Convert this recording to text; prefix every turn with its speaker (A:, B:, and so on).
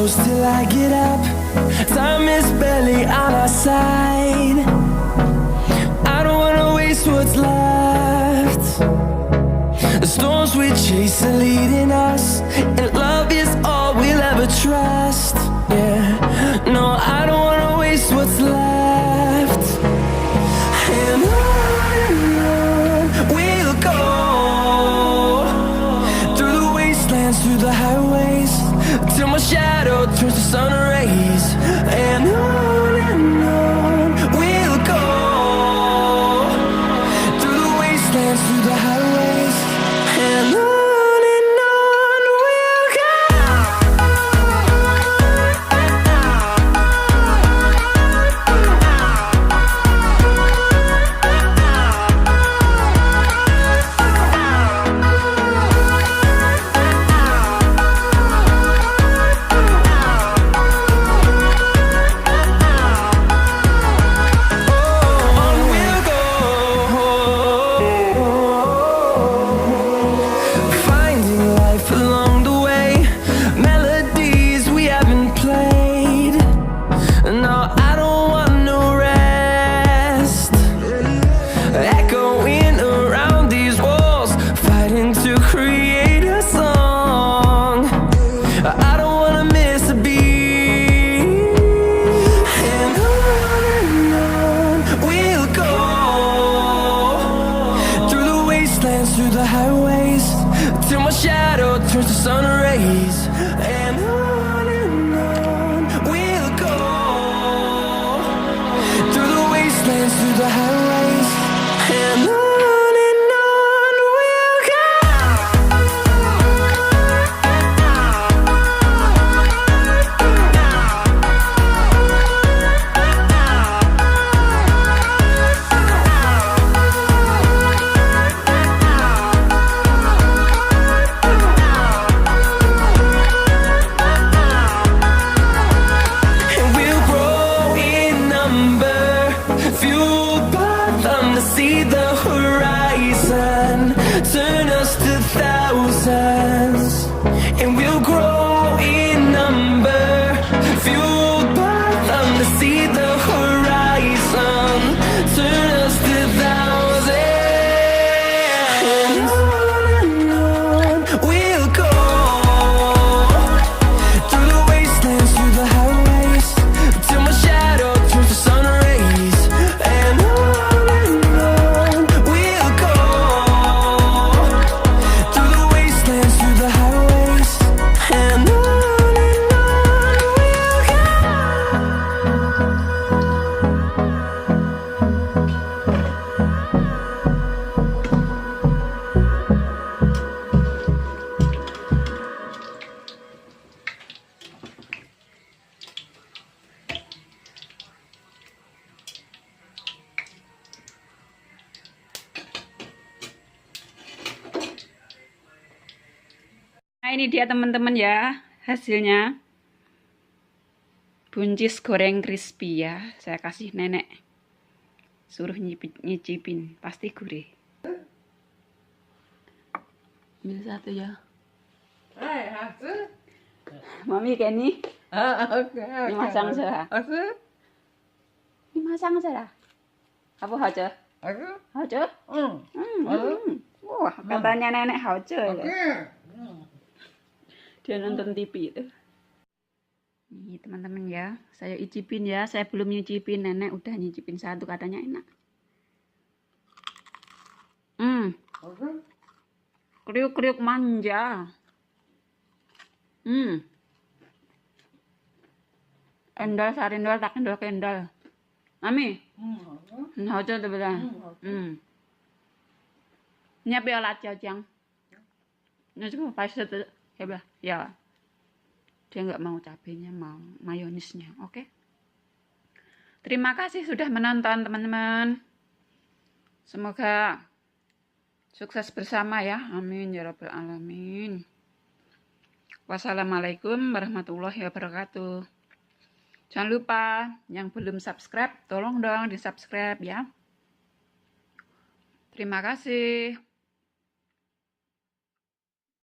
A: close till I get up. Time is barely on our side. I don't wanna waste what's left. The storms we chase are leading us, and love is all we'll ever trust. Yeah, no, I don't wanna waste what's left. And on we'll go, through the wastelands, through the highways, till my shadow turns to sun rays. And on we'll go, through the wastelands, through the highways, and on we'll go. Through the highways, till my shadow turns to sun rays. And on we'll go, through the wastelands, through the highways, and on we'll go. See the horizon, turn us to thousands, and we'll grow in number, fueled by them to see the horizon, turn us to thousands, and on we'll go, through the wastelands, through the highways, till my shadow turns to sun rays. And
B: nah, ini dia teman-teman ya hasilnya, buncis goreng crispy ya. Saya kasih nenek, suruh nyicipin, pasti gurih. Ambil satu ya. Mami Kenny, ini masang saja. Ini masang saja. Apa aja? Aja? Wah, katanya nenek aja ya. Dia nonton TV itu. Nih teman-teman ya, saya icipin ya. Saya belum nyicipin, nenek udah nyicipin satu, katanya enak. Kriuk-kriuk manja. Endal sarindal tak endal kendal. Mami. Nah, aja tuh bilang. Ini apa ya lacau jang? Ini juga pasti tuh. Ya, dia nggak mau cabenya, mau mayonisnya. Oke. Terima kasih sudah menonton teman-teman. Semoga sukses bersama ya. Amin ya rabbal alamin. Wassalamualaikum warahmatullahi wabarakatuh. Jangan lupa yang belum subscribe, tolong dong di subscribe ya. Terima kasih.